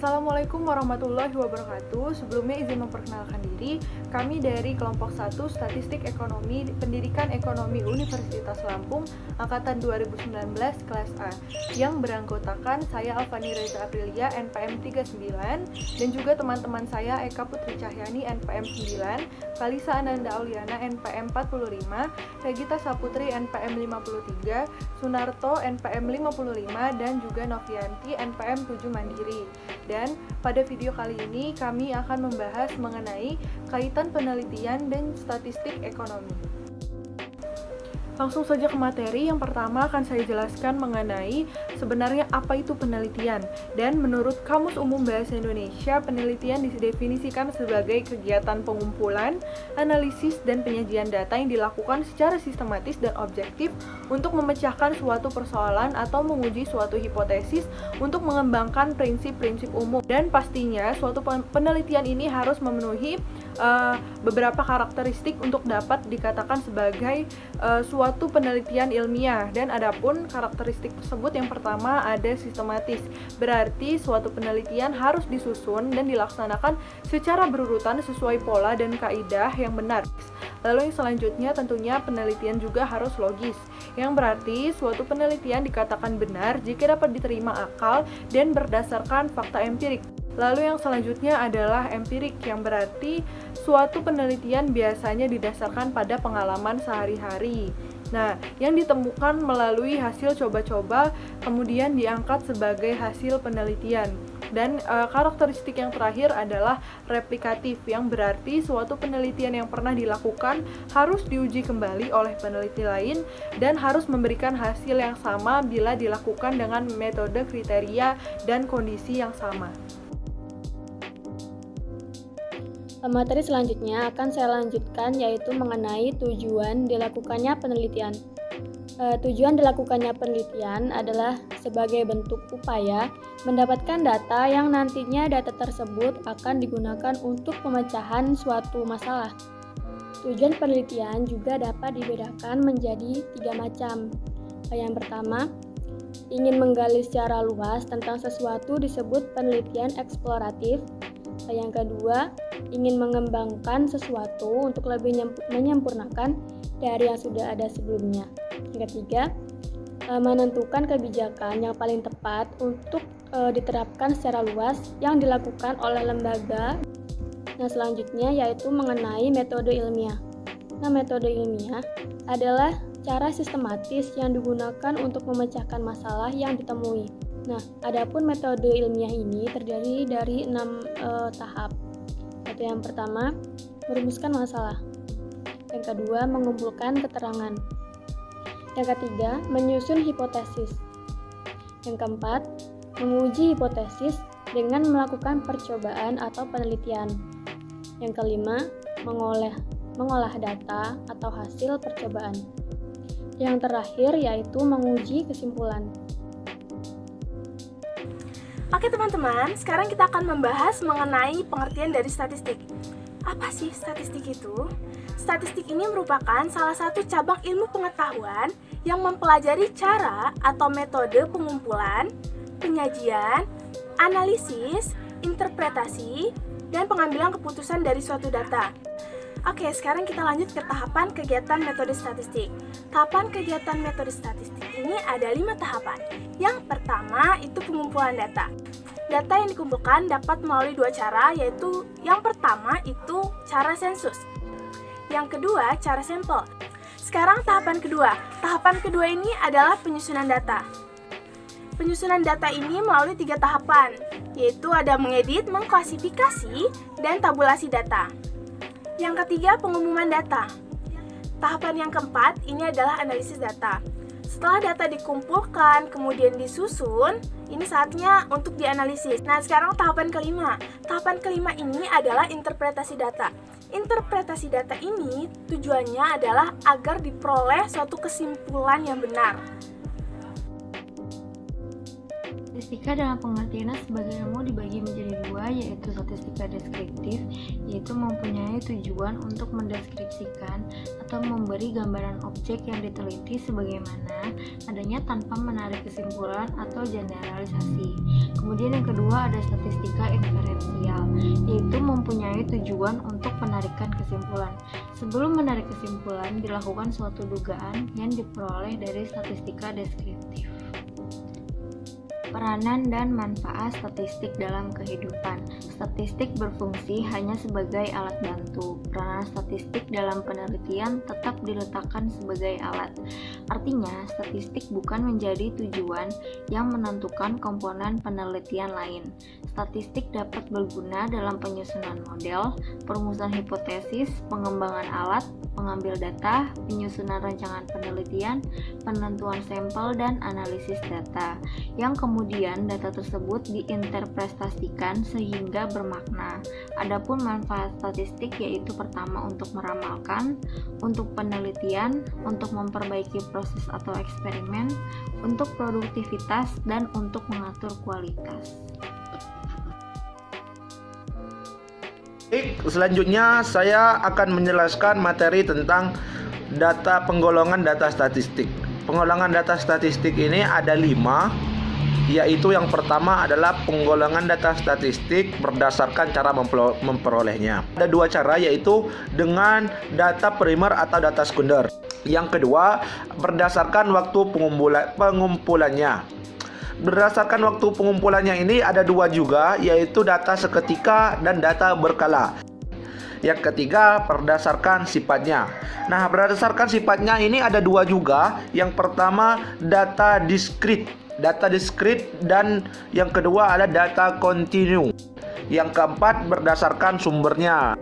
Assalamualaikum warahmatullahi wabarakatuh. Sebelumnya izin memperkenalkan diri. Kami dari kelompok 1 Statistik Ekonomi Pendidikan Ekonomi Universitas Lampung angkatan 2019 kelas A yang beranggotakan saya Alfani Reza Aprilia NPM 39 dan juga teman-teman saya Eka Putri Cahyani NPM 9, Kalisa Ananda Auliana NPM 45, Regita Saputri NPM 53, Sunarto NPM 55 dan juga Novianti NPM 7 Mandiri. Dan pada video kali ini kami akan membahas mengenai kaitan penelitian dan statistik ekonomi. Langsung saja ke materi. Yang pertama akan saya jelaskan mengenai sebenarnya apa itu penelitian. Dan menurut Kamus Umum Bahasa Indonesia, penelitian didefinisikan sebagai kegiatan pengumpulan, analisis, dan penyajian data yang dilakukan secara sistematis dan objektif untuk memecahkan suatu persoalan atau menguji suatu hipotesis untuk mengembangkan prinsip-prinsip umum. Dan pastinya suatu penelitian ini harus memenuhi beberapa karakteristik untuk dapat dikatakan sebagai suatu penelitian ilmiah. Dan adapun karakteristik tersebut, yang pertama ada sistematis, berarti suatu penelitian harus disusun dan dilaksanakan secara berurutan sesuai pola dan kaidah yang benar. Lalu yang selanjutnya tentunya penelitian juga harus logis, yang berarti suatu penelitian dikatakan benar jika dapat diterima akal dan berdasarkan fakta empirik. Lalu yang selanjutnya adalah empirik, yang berarti suatu penelitian biasanya didasarkan pada pengalaman sehari-hari. Nah, yang ditemukan melalui hasil coba-coba kemudian diangkat sebagai hasil penelitian. Dan karakteristik yang terakhir adalah replikatif, yang berarti suatu penelitian yang pernah dilakukan harus diuji kembali oleh peneliti lain dan harus memberikan hasil yang sama bila dilakukan dengan metode, kriteria, dan kondisi yang sama. Materi selanjutnya akan saya lanjutkan, yaitu mengenai tujuan dilakukannya penelitian. Tujuan dilakukannya penelitian adalah sebagai bentuk upaya mendapatkan data yang nantinya data tersebut akan digunakan untuk pemecahan suatu masalah. Tujuan penelitian juga dapat dibedakan menjadi 3 macam. Yang pertama, ingin menggali secara luas tentang sesuatu disebut penelitian eksploratif. Yang kedua, ingin mengembangkan sesuatu untuk lebih menyempurnakan dari yang sudah ada sebelumnya. Yang ketiga, menentukan kebijakan yang paling tepat untuk diterapkan secara luas yang dilakukan oleh lembaga. Nah, selanjutnya yaitu mengenai metode ilmiah. Nah, metode ilmiah adalah cara sistematis yang digunakan untuk memecahkan masalah yang ditemui. Nah, adapun metode ilmiah ini terdiri dari 6 tahap. Yaitu yang pertama, merumuskan masalah. Yang kedua, mengumpulkan keterangan. Yang ketiga, menyusun hipotesis. Yang keempat, menguji hipotesis dengan melakukan percobaan atau penelitian. Yang kelima, mengolah data atau hasil percobaan. Yang terakhir yaitu menguji kesimpulan. Oke teman-teman, sekarang kita akan membahas mengenai pengertian dari statistik. Apa sih statistik itu? Statistik ini merupakan salah satu cabang ilmu pengetahuan yang mempelajari cara atau metode pengumpulan, penyajian, analisis, interpretasi, dan pengambilan keputusan dari suatu data. Oke, sekarang kita lanjut ke tahapan kegiatan metode statistik. Tahapan kegiatan metode statistik ini ada 5 tahapan. Yang pertama itu pengumpulan data. Data yang dikumpulkan dapat melalui 2 cara, yaitu yang pertama itu cara sensus. Yang kedua, cara sampel. Sekarang tahapan kedua. Tahapan kedua ini adalah penyusunan data. Penyusunan data ini melalui 3 tahapan, yaitu ada mengedit, mengklasifikasi, dan tabulasi data. Yang ketiga, pengumuman data. Tahapan yang keempat, ini adalah analisis data. Setelah data dikumpulkan, kemudian disusun, ini saatnya untuk dianalisis. Nah, sekarang tahapan kelima. Tahapan kelima ini adalah interpretasi data. Interpretasi data ini tujuannya adalah agar diperoleh suatu kesimpulan yang benar. Statistika dalam pengertiannya sebagai ilmu dibagi menjadi 2, yaitu statistika deskriptif, yaitu mempunyai tujuan untuk mendeskripsikan atau memberi gambaran objek yang diteliti sebagaimana adanya tanpa menarik kesimpulan atau generalisasi. Kemudian yang kedua ada statistika inferensial, yaitu mempunyai tujuan untuk penarikan kesimpulan. Sebelum menarik kesimpulan, dilakukan suatu dugaan yang diperoleh dari statistika deskriptif. Peranan dan manfaat statistik dalam kehidupan. Statistik berfungsi hanya sebagai alat bantu. Peranan statistik dalam penelitian tetap diletakkan sebagai alat. Artinya, statistik bukan menjadi tujuan yang menentukan komponen penelitian lain. Statistik dapat berguna dalam penyusunan model, perumusan hipotesis, pengembangan alat, pengambil data, penyusunan rancangan penelitian, penentuan sampel, dan analisis data. Yang kemudian data tersebut diinterpretasikan sehingga bermakna. Adapun manfaat statistik yaitu pertama untuk meramalkan, untuk penelitian, untuk memperbaiki proses atau eksperimen, untuk produktivitas, dan untuk mengatur kualitas. Baik, selanjutnya saya akan menjelaskan materi tentang penggolongan data statistik. Penggolongan data statistik ini ada 5, yaitu yang pertama adalah penggolongan data statistik berdasarkan cara memperolehnya. Ada 2 cara, yaitu dengan data primer atau data sekunder. Yang kedua, berdasarkan waktu pengumpulannya. Berdasarkan waktu pengumpulannya ini ada 2 juga, yaitu data seketika dan data berkala. Yang ketiga, berdasarkan sifatnya. Nah, berdasarkan sifatnya ini ada 2 juga. Yang pertama, data diskrit dan yang kedua ada data kontinu. Yang keempat, berdasarkan sumbernya.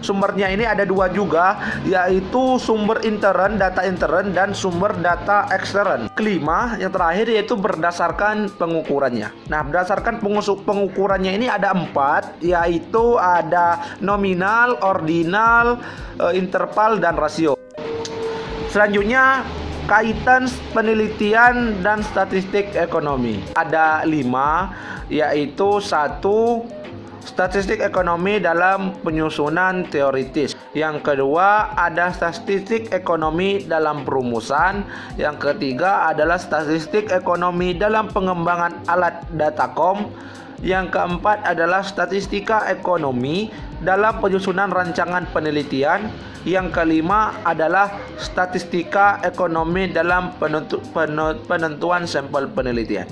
Sumbernya ini ada 2 juga, yaitu sumber intern, data intern, dan sumber data ekstern. Kelima, yang terakhir, yaitu berdasarkan pengukurannya. Nah, berdasarkan pengukurannya ini ada 4, yaitu ada nominal, ordinal, interval, dan rasio. Selanjutnya, kaitan penelitian dan statistik ekonomi. Ada 5, yaitu 1. Statistik ekonomi dalam penyusunan teoritis. Yang kedua ada statistik ekonomi dalam perumusan. Yang ketiga adalah statistik ekonomi dalam pengembangan alat datacom. Yang keempat adalah statistika ekonomi dalam penyusunan rancangan penelitian. Yang kelima adalah statistika ekonomi dalam penentuan sampel penelitian.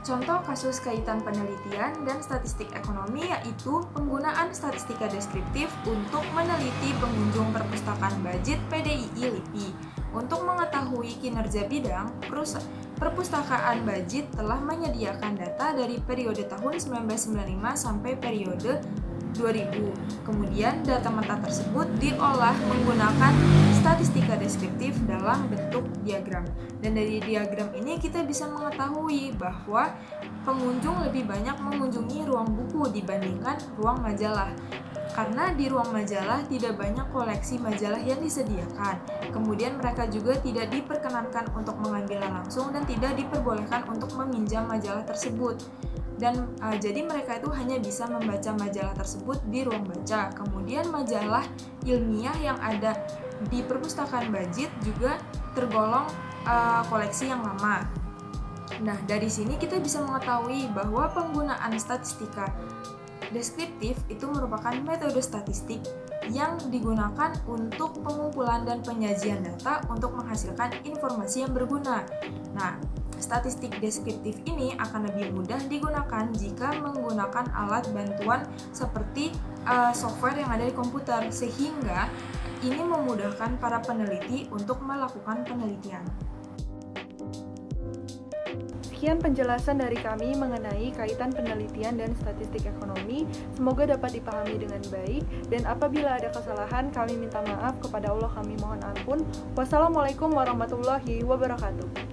Contoh kasus kaitan penelitian dan statistik ekonomi yaitu penggunaan statistika deskriptif untuk meneliti pengunjung perpustakaan budget PDII LIPI. Untuk mengetahui kinerja bidang, perpustakaan budget telah menyediakan data dari periode tahun 1995 sampai periode 2000. Kemudian data mentah tersebut diolah menggunakan statistika deskriptif dalam bentuk diagram. Dan dari diagram ini kita bisa mengetahui bahwa pengunjung lebih banyak mengunjungi ruang buku dibandingkan ruang majalah. Karena di ruang majalah tidak banyak koleksi majalah yang disediakan. Kemudian mereka juga tidak diperkenankan untuk mengambilnya langsung dan tidak diperbolehkan untuk meminjam majalah tersebut. Dan jadi mereka itu hanya bisa membaca majalah tersebut di ruang baca. Kemudian majalah ilmiah yang ada di perpustakaan budget juga tergolong koleksi yang lama. Nah, dari sini kita bisa mengetahui bahwa penggunaan statistika deskriptif itu merupakan metode statistik yang digunakan untuk pengumpulan dan penyajian data untuk menghasilkan informasi yang berguna. Nah, statistik deskriptif ini akan lebih mudah digunakan jika menggunakan alat bantuan seperti software yang ada di komputer, sehingga ini memudahkan para peneliti untuk melakukan penelitian. Sekian penjelasan dari kami mengenai kaitan penelitian dan statistik ekonomi. Semoga dapat dipahami dengan baik, dan apabila ada kesalahan kami minta maaf kepada Allah, kami mohon ampun. Wassalamualaikum warahmatullahi wabarakatuh.